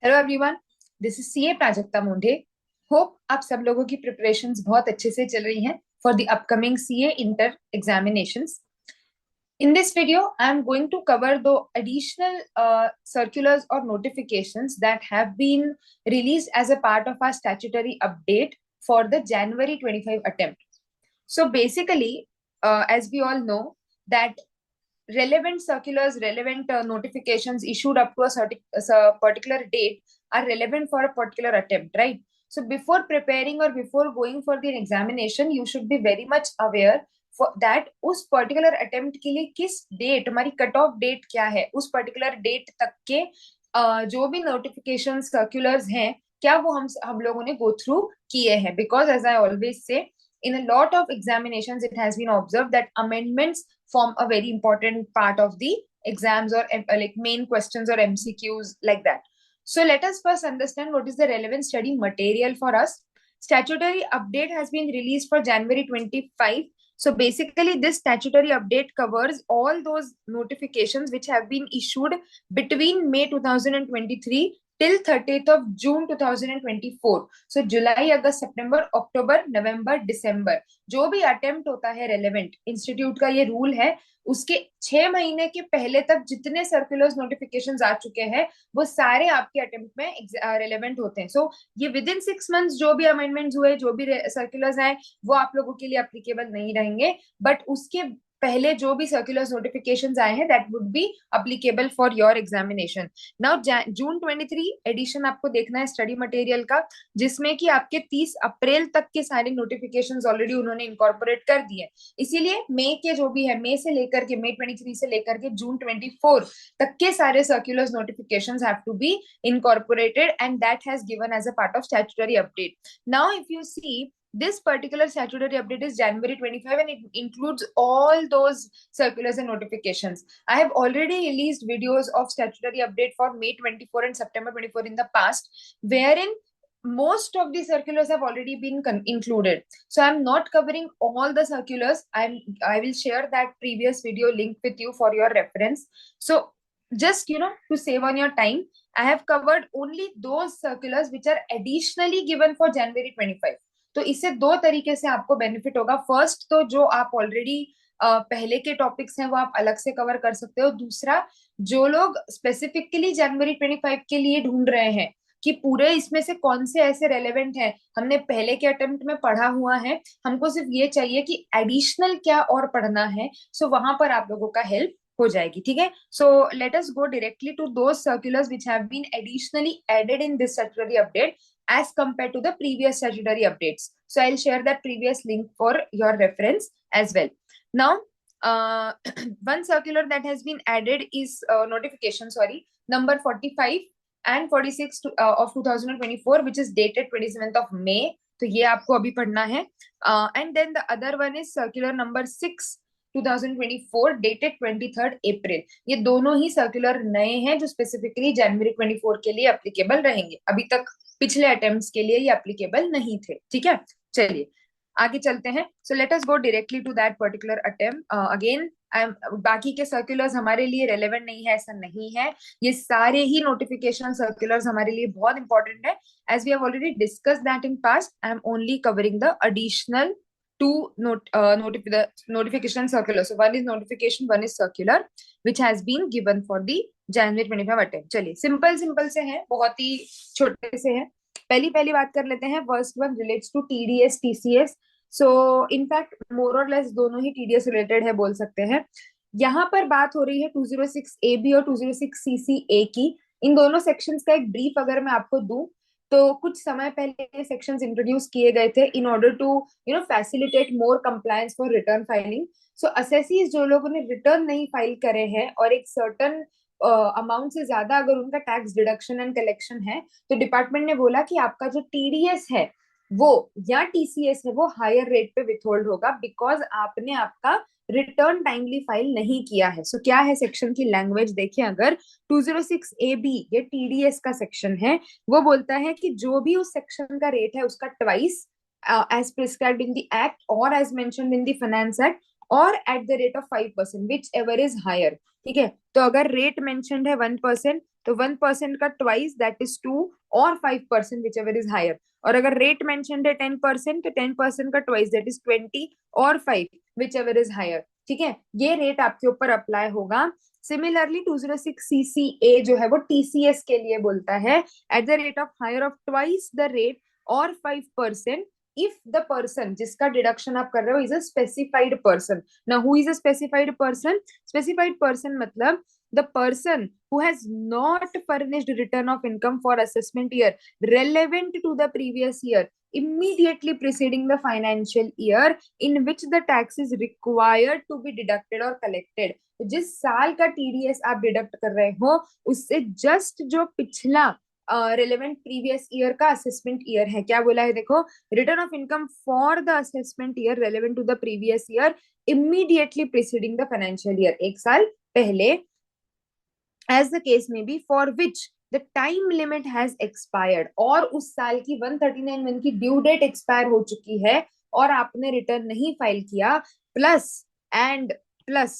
Hello everyone, this is CA Prajakta Munde. Hope आप सब लोगों की प्रिपरेशंस बहुत अच्छे से चल रही हैं for the upcoming CA inter examinations. In this video, I'm going to cover the additional circulars or notifications that have been released as a part of our statutory update for the January 25 attempt. So basically, as we all know, that relevant circulars, relevant notifications issued up to a particular date are relevant for a particular attempt, right? So before preparing or before going for the examination, you should be very much aware for that उस particular attempt के लिए किस date, हमारी cut off date क्या है, उस particular date तक के जो भी नोटिफिकेशन सर्कुलर्स हैं, क्या वो हम लोगों ने गो थ्रू किए हैं. Because as I always say, in a lot of examinations it has been observed that amendments form a very important part of the exams or like main questions or MCQs like that. So let us first understand what is the relevant study material for us. Statutory update has been released for January 25. So basically this statutory update covers all those notifications which have been issued between May 2023 till 30th of June 2024. So जुलाई अगस्त सितंबर अक्टूबर नवंबर दिसंबर जो भी attempt होता है, relevant institute का ये rule है, उसके 6 महीने के पहले तक जितने सर्कुलर्स नोटिफिकेशंस आ चुके हैं वो सारे आपके अटेम्प्ट में रेलेवेंट होते हैं. सो ये विद इन 6 मंथ्स जो भी अमेंडमेंट्स हुए, जो भी सर्कुलर्स आए, वो आप लोगों के लिए अप्लीकेबल नहीं रहेंगे. बट उसके पहले जो भी सर्कुलर्स नोटिफिकेशंस आए हैं that would be applicable for your examination. Now June 23 edition आपको देखना है स्टडी मटेरियल का, जिसमें कि आपके 30 अप्रैल तक के सारे नोटिफिकेशंस ऑलरेडी उन्होंने इनकॉर्पोरेट कर दिए. इसीलिए मई के जो भी है, मई से लेकर के मई 23 से लेकर के जून 24 तक के सारे circulars notifications have to be incorporated and that has given as a part of statutory update. Now if you see, this particular statutory update is January 25 and it includes all those circulars and notifications. I have already released videos of statutory update for May 24 and September 24 in the past, wherein most of the circulars have already been included. So I'm not covering all the circulars. I will share that previous video link with you for your reference. So just to save on your time, I have covered only those circulars which are additionally given for January 25. तो इससे दो तरीके से आपको benefit होगा. First तो जो आप ऑलरेडी पहले के टॉपिक्स हैं वो आप अलग से कवर कर सकते हो. दूसरा, जो लोग स्पेसिफिकली जनवरी 25 के लिए ढूंढ रहे हैं कि पूरे इसमें से कौन से ऐसे रेलेवेंट हैं, हमने पहले के अटेम्प्ट में पढ़ा हुआ है, हमको सिर्फ ये चाहिए कि एडिशनल क्या और पढ़ना है, सो वहां पर आप लोगों का हेल्प हो जाएगी. ठीक है. So let us go directly to those circulars which have been additionally added in this statutory update as compared to the previous statutory updates. So I'll share that previous link for your reference as well. Now, one circular that has been added is notification, number 45 and 46 of 2024, which is dated 27th of May. तो ये आपको अभी पढ़ना है. And then the other one is circular number 6 2024 dated 23rd April. ये दोनों ही circular नए हैं जो स्पेसिफिकली जनवरी 24 के लिए एप्लीकेबल रहेंगे. अभी तक पिछले अटेम्प्ट्स के लिए ये एप्लीकेबल नहीं थे. ठीक है, चलिए आगे चलते हैं. So let us go directly to that particular attempt. Again बाकी के सर्कुलर्स हमारे लिए रेलेवेंट नहीं है ऐसा नहीं है. ये सारे ही नोटिफिकेशन सर्कुलर्स हमारे लिए बहुत इंपॉर्टेंट है. As we have already discuss that in past, I am only covering the additional two notification circular. So one is notification, one is circular, which has been given for the January 25 attempt. चलिए simple से हैं, बहुत ही छोटे से हैं. पहली बात कर लेते हैं. First one relates to TDS TCS. So in fact more और लेस दोनों ही टीडीएस रिलेटेड है बोल सकते हैं. यहाँ पर बात हो रही है 206 ए बी और 206 सी सी ए की. इन दोनों सेक्शंस का एक ब्रीफ अगर मैं आपको दूं, तो कुछ समय पहले सेक्शंस इंट्रोड्यूस किए गए थे in order to facilitate more compliance for return filing. So assessees जो लोगों ने रिटर्न नहीं फाइल करे हैं और एक सर्टन अमाउंट से ज्यादा अगर उनका टैक्स डिडक्शन एंड कलेक्शन है, तो डिपार्टमेंट ने बोला कि आपका जो टीडीएस है वो या टीसीएस है वो हायर रेट पे विथहोल्ड होगा, बिकॉज आपने आपका रिटर्न टाइमली फाइल नहीं किया है. सो क्या है सेक्शन की लैंग्वेज देखिए. अगर 206 ए बी ये टीडीएस का सेक्शन है, वो बोलता है कि जो भी उस सेक्शन का रेट है उसका twice as prescribed in the act और as mentioned in the finance act और at the rate of 5% whichever is higher. ठीक है. तो अगर रेट मेंशन्ड है 1%, तो 1% का ट्वाइस दैट इज 2 और 5% विच एवर इज हायर। और अगर रेट मेंशन्ड है 10% तो 10% का ट्वाइस दैट इज 20 और 5 विच एवर इज हायर। ठीक है, ये रेट आपके ऊपर अप्लाई होगा। सिमिलरली 206 CCA जो है वो TCS के लिए बोलता है at the rate of higher of twice the rate और 5% इफ द पर्सन जिसका डिडक्शन आप कर रहे हो इज अ स्पेसिफाइड पर्सन। ना who is a specified person? Specified person मतलब the person who has not furnished return of income for assessment year relevant to the previous year immediately preceding the financial year in which the tax is required to be deducted or collected। तो जिस साल का TDS आप deduct कर रहे हो उससे just जो पिछला रिलेवेंट प्रीवियस ईयर का असेसमेंट ईयर है, क्या बोला है देखो, return of income for the assessment year relevant to the previous year immediately preceding the financial year, एक साल पहले, as the case may be, for which the time limit has expired। और उस साल की 139 की ड्यू डेट एक्सपायर हो चुकी है और आपने रिटर्न नहीं फाइल किया, प्लस एंड प्लस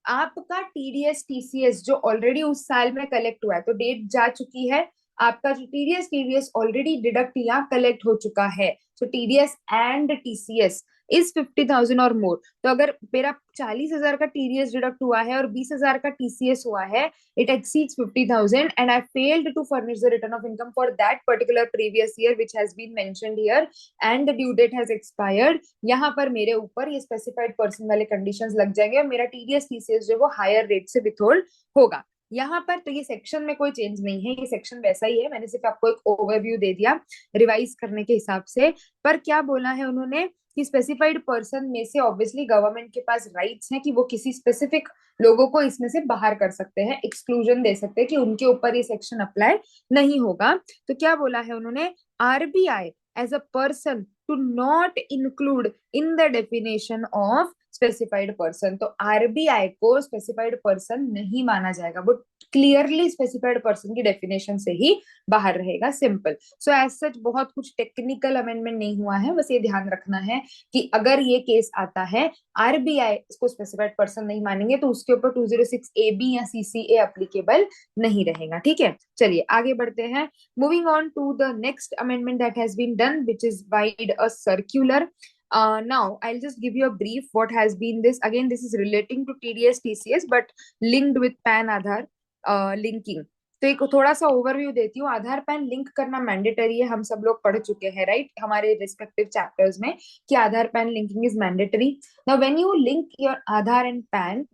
आपका TDS TCS जो ऑलरेडी उस साल में कलेक्ट हुआ है, तो डेट जा चुकी है, आपका जो TDS TDS ऑलरेडी डिडक्ट या कलेक्ट हो चुका है। सो TDS एंड TCS इज 50,000 और मोर। तो अगर मेरा 40,000 का TDS डिडक्ट हुआ है और 20,000 का TCS हुआ है, it exceeds 50,000 and I failed to furnish the return of income for that particular previous year which has been mentioned here and the due date has expired, यहाँ पर मेरे ऊपर ये specified person वाले conditions लग जाएंगे और मेरा TDS TCS जो वो higher rate से withhold होगा। यहाँ पर तो ये सेक्शन में कोई चेंज नहीं है, ये सेक्शन वैसा ही है, मैंने सिर्फ आपको एक ओवरव्यू दे दिया रिवाइज करने के हिसाब से। पर क्या बोला है उन्होंने कि स्पेसिफाइड पर्सन में से ऑब्वियसली गवर्नमेंट के पास राइट्स हैं कि वो किसी स्पेसिफिक लोगों को इसमें से बाहर कर सकते हैं, एक्सक्लूजन दे सकते हैं कि उनके ऊपर ये सेक्शन अप्लाई नहीं होगा। तो क्या बोला है उन्होंने, RBI as a person to not include in the definition of specified person. तो RBI को स्पेसिफाइड पर्सन नहीं माना जाएगा, वो क्लियरली स्पेसिफाइड पर्सन की डेफिनेशन से ही बाहर रहेगा, सिंपल। सो एज सच बहुत कुछ टेक्निकल अमेंडमेंट नहीं हुआ है, बस ये ध्यान रखना है कि अगर ये केस आता है RBI इसको स्पेसिफाइड पर्सन नहीं मानेंगे तो उसके ऊपर 206 AB या CCA अप्लीकेबल नहीं रहेगा। ठीक है, चलिए आगे बढ़ते हैं। Moving on to the next amendment that has been done which is vide a circular. Now I'll just give you a brief what has been this. Again, this is relating to TDS TCS but linked with PAN Aadhaar linking। तो एक थोड़ा सा overview देती हूँ। आधार pan link करना mandatory है, हम सब लोग पढ़ चुके हैं राइट हमारे रिस्पेक्टिव चैप्टर्स में कि Aadhaar PAN linking is mandatory. Now when you link your Aadhaar and PAN,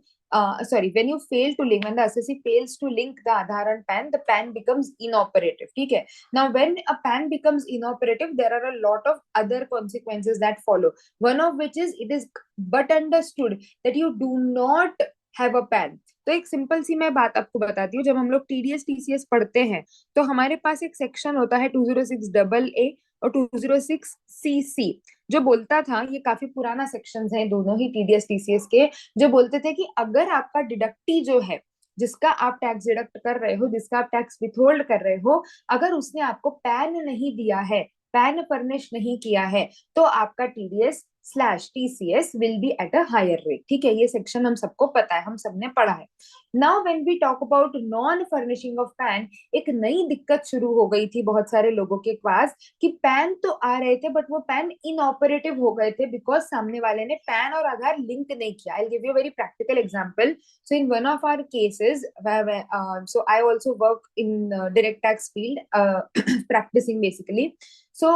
sorry, when you fail to link, when the assessee fails to link the Aadhaar and PAN, the PAN becomes inoperative। ठीक है, now when a PAN becomes inoperative there are a lot of other consequences that follow, one of which is it is but understood that you do not have a PAN। तो एक simple सी मैं बात आपको बताती हूँ, जब हम लोग TDS TCS पढ़ते हैं तो हमारे पास एक सेक्शन होता है 206AA और 206CC जो बोलता था, ये काफी पुराना सेक्शंस हैं दोनों ही TDS TCS के, जो बोलते थे कि अगर आपका डिडक्टी जो है जिसका आप टैक्स डिडक्ट कर रहे हो, जिसका आप टैक्स विथहोल्ड कर रहे हो, अगर उसने आपको पैन नहीं दिया है, पैन फर्निश नहीं किया है, तो आपका TDS/TCS will be at a higher rate. ठीक है, ये सेक्शन हम सबको पता है, हम सबने पढ़ा है। Now when we talk about non furnishing of PAN, एक नई दिक्कत शुरू हो गई थी बहुत सारे लोगों के पास कि पैन तो आ रहे थे बट वो पैन इनऑपरेटिव हो गए थे बिकॉज सामने वाले ने पैन और आधार लिंक नहीं किया। I will give you a very practical example. So in one of our cases, so I also work in direct tax field practicing basically। So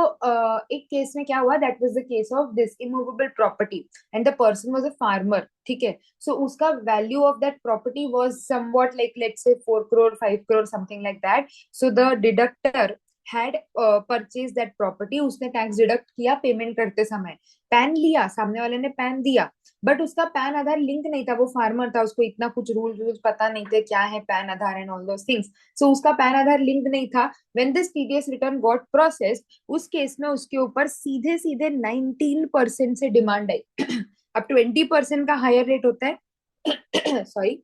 एक केस में क्या हुआ, that was the case of this immovable property and the person was a farmer। ठीक है, so उसका value of that property was somewhat like let's say 4 crore 5 crore something like that। So the deductor had purchased that property, उसने tax deduct किया payment करते समय, pan लिया, सामने वाले ने पैन दिया बट उसका पैन आधार लिंक नहीं था, वो फार्मर था, उसको इतना कुछ रूल्स पता नहीं थे क्या है PAN Aadhaar and all those things. So उसका पैन आधार लिंक नहीं था। When this TDS return got process, उस केस में उसके ऊपर सीधे सीधे 19% से डिमांड आई। अब 20% का हायर रेट होता है सॉरी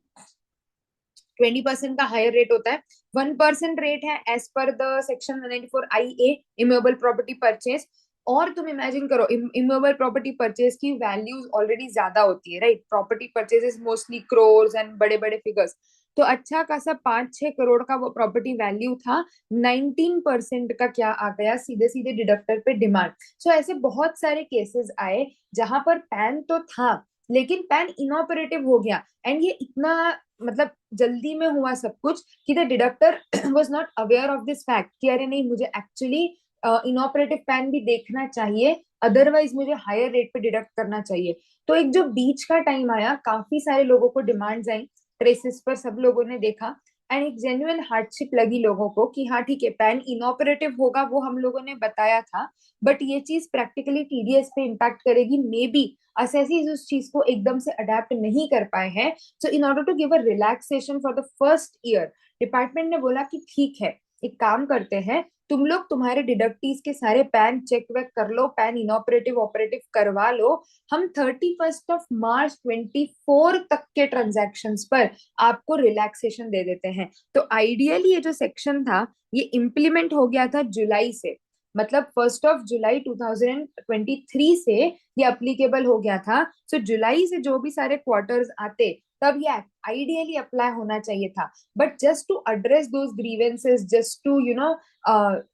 20% का हायर रेट होता है, 1% रेट है as per the section 194IA immovable property purchase. और तुम इमेजिन करो इमूवेबल प्रॉपर्टी परचेज की वैल्यूज ऑलरेडी ज्यादा होती है right, property purchase is mostly crores and बड़े बड़े फिगर्स। तो अच्छा खासा 5-6 करोड़ का वो प्रॉपर्टी वैल्यू था, 19% का क्या आ गया सीधे सीधे डिडक्टर पे डिमांड। सो ऐसे बहुत सारे केसेस आए जहां पर पैन तो था लेकिन पैन इनऑपरेटिव हो गया, एंड ये इतना मतलब जल्दी में हुआ सब कुछ कि the deductor was not aware of this fact कि अरे नहीं, मुझे एक्चुअली इनऑपरेटिव पैन भी देखना चाहिए, अदरवाइज मुझे हायर रेट पे डिडक्ट करना चाहिए। तो एक जो बीच का टाइम आया, काफी सारे लोगों को डिमांड्स आई, ट्रेसेस पर सब लोगों ने देखा, एंड एक जेन्युइन हार्डशिप लगी लोगों को कि हाँ ठीक है, पैन इनऑपरेटिव होगा, वो हम लोगों ने बताया था, बट ये चीज प्रैक्टिकली टीडीएस पे इम्पैक्ट करेगी, मे बी असेसीज उस चीज को एकदम से अडेप्ट नहीं कर पाए हैं। So in order to give a relaxation for the first year, department ने बोला कि ठीक है, एक काम करते हैं, तुम लोग तुम्हारे डिडक्टीज के सारे पैन चेक वेक कर लो, पैन इनऑपरेटिव ऑपरेटिव करवा लो, हम 31 मार्च 2024 तक के ट्रांजैक्शंस पर आपको रिलैक्सेशन दे देते हैं। तो आइडियली ये जो सेक्शन था ये इम्प्लीमेंट हो गया था जुलाई से, मतलब 1 जुलाई 2023 से ये अप्लीकेबल हो गया था। सो जुलाई से जो भी सारे क्वार्टर्स आते तब ये आइडियली अप्लाई होना चाहिए था, but just to address those grievances, just to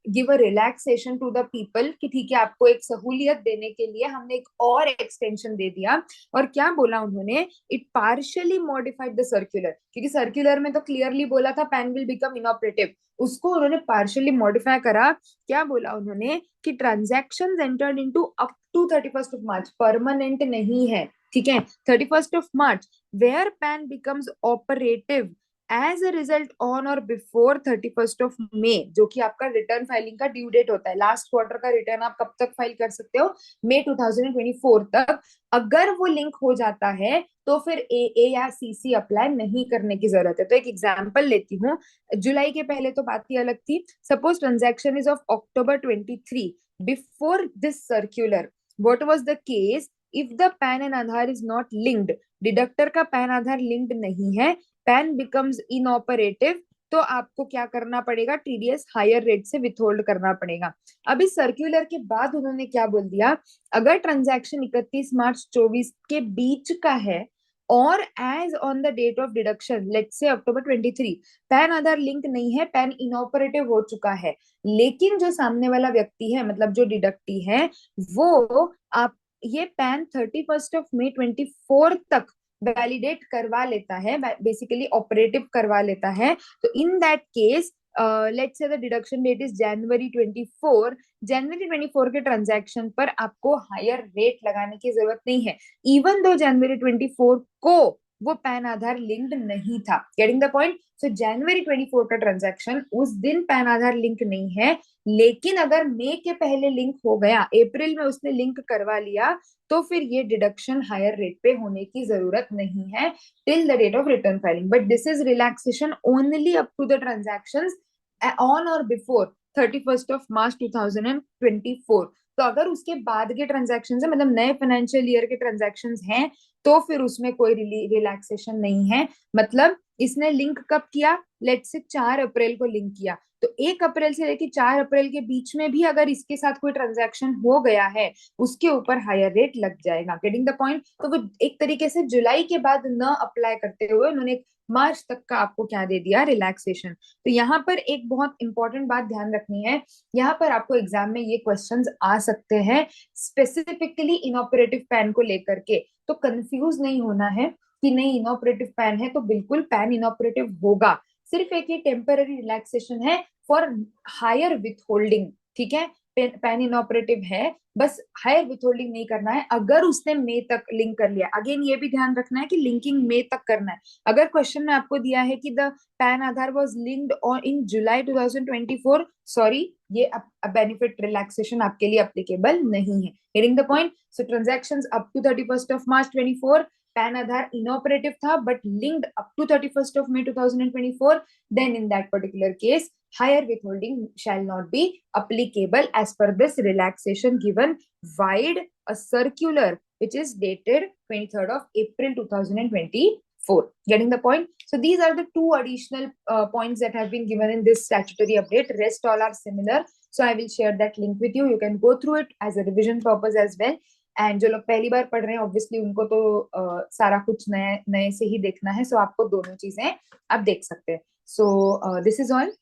give a relaxation to the people कि ठीक है, आपको एक सहूलियत देने के लिए हमने एक और एक्सटेंशन दे दिया। और क्या बोला उन्होंने, it partially modified the circular, क्योंकि सर्क्यूलर में तो क्लियरली बोला था पैन विल बिकम इनऑपरेटिव, उसको उन्होंने पार्शियली मॉडिफाई करा। क्या बोला उन्होंने कि transactions entered into up to 31 March permanent नहीं है, ठीक है, 31 March, where PAN becomes operative as a result on or before 31 May, जो कि आपका रिटर्न फाइलिंग का ड्यू डेट होता है, लास्ट क्वार्टर का रिटर्न आप कब तक फाइल कर सकते हो, मई 2024 तक। अगर वो लिंक हो जाता है तो फिर ए या सीसी अप्लाई नहीं करने की जरूरत है। तो एक एग्जांपल लेती हूँ, जुलाई के पहले तो बात ही अलग थी, suppose transaction is of October 23, before this circular what was the case, if the pan and Aadhaar is not linked, deductor का पैन आधार लिंक्ड नहीं है, पैन बिकम्स इनऑपरेटिव, तो आपको क्या करना पड़ेगा, टीडीएस हायर रेट से विथहोल्ड करना पड़ेगा। अब इस सर्क्यूलर के बाद उन्होंने क्या बोल दिया, अगर ट्रांजैक्शन 31 मार्च 2024 के बीच का है और as on the date of deduction let's say October 23, PAN Aadhaar link नहीं है, पैन इनऑपरेटिव हो चुका है, लेकिन जो सामने वाला व्यक्ति है, मतलब जो डिडक्टी है, वो आप ये पैन 31 मई 2024 तक वैलिडेट करवा लेता है, बेसिकली ऑपरेटिव करवा लेता है, तो in that case let's say the deduction date is January 24 के ट्रांजैक्शन पर आपको हायर रेट लगाने की जरूरत नहीं है, इवन दो January 24 को वो पैन आधार लिंक्ड नहीं था। Getting the point. So January 24 का ट्रांजैक्शन उस दिन पैन आधार लिंक नहीं है, लेकिन अगर मई के पहले लिंक हो गया, अप्रैल में उसने लिंक करवा लिया, तो फिर ये डिडक्शन हायर रेट पे होने की जरूरत नहीं है till the date of return filing, but this is relaxation only up to the transactions on or before 31 March 2024। तो अगर उसके बाद के ट्रांजैक्शन है, मतलब नए फाइनेंशियल ईयर के ट्रांजैक्शन हैं, तो फिर उसमें कोई रिलैक्सेशन नहीं है। मतलब इसने लिंक कब किया, लेट से 4 अप्रैल को लिंक किया, तो 1 अप्रैल से लेकर 4 अप्रैल के बीच में भी अगर इसके साथ कोई ट्रांजैक्शन हो गया है, उसके ऊपर हायर रेट लग जाएगा। Getting the point. तो वो एक तरीके से जुलाई के बाद न अप्लाई करते हुए उन्होंने मार्च तक का आपको क्या दे दिया, रिलैक्सेशन। तो यहाँ पर एक बहुत इंपॉर्टेंट बात ध्यान रखनी है, यहाँ पर आपको एग्जाम में ये क्वेश्चंस आ सकते हैं स्पेसिफिकली इनऑपरेटिव पैन को लेकर के, तो कंफ्यूज नहीं होना है कि नहीं इनऑपरेटिव पैन है तो बिल्कुल पैन इनऑपरेटिव होगा, सिर्फ एक ही टेम्पररी रिलैक्सेशन है फॉर हायर विथ होल्डिंग, ठीक है, पैन इनऑपरेटिव है, बस हायर विथहोल्डिंग नहीं करना है अगर उसने मई तक लिंक कर लिया। अगेन ये भी ध्यान रखना है कि लिंकिंग मई तक करना है। अगर क्वेश्चन में आपको दिया है कि the PAN Aadhaar was linked on in July 2024, sorry, ये बेनिफिट रिलैक्सेशन आपके लिए एप्लीकेबल नहीं है। Getting the point. So transactions up to 31 March 2024, PAN Aadhaar inoperative था but linked up to 31 May 2024, then in that particular case higher withholding shall not be applicable as per this relaxation given vide a circular which is dated 23rd of April 2024. Getting the point? So these are the two additional points that have been given in this statutory update. Rest all are similar. So I will share that link with you. You can go through it as a revision purpose as well. And जो लोग पहली बार पढ़ रहे हैं obviously उनको तो सारा कुछ नए नए से ही देखना है, सो आपको दोनों चीजें आप देख सकते हैं. So this is all.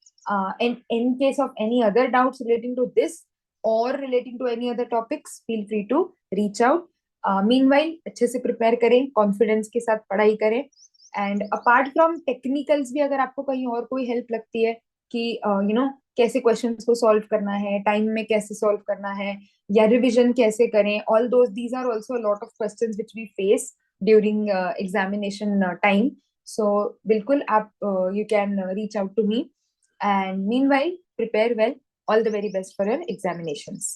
In case of any other doubts relating to this or relating to any other topics, feel free to reach out. Meanwhile, अच्छे से प्रिपेयर करें, कॉन्फिडेंस के साथ पढ़ाई करें. एंड अपार्ट फ्रॉम टेक्निकल्स भी अगर आपको कहीं और कोई हेल्प लगती है कि कैसे क्वेश्चंस को सॉल्व करना है, टाइम में कैसे सॉल्व करना है, या रिविजन कैसे करें, all those these are also lot of questions which we face during examination time. So बिल्कुल आप you can reach out to me. And meanwhile, prepare well. All the very best for your examinations.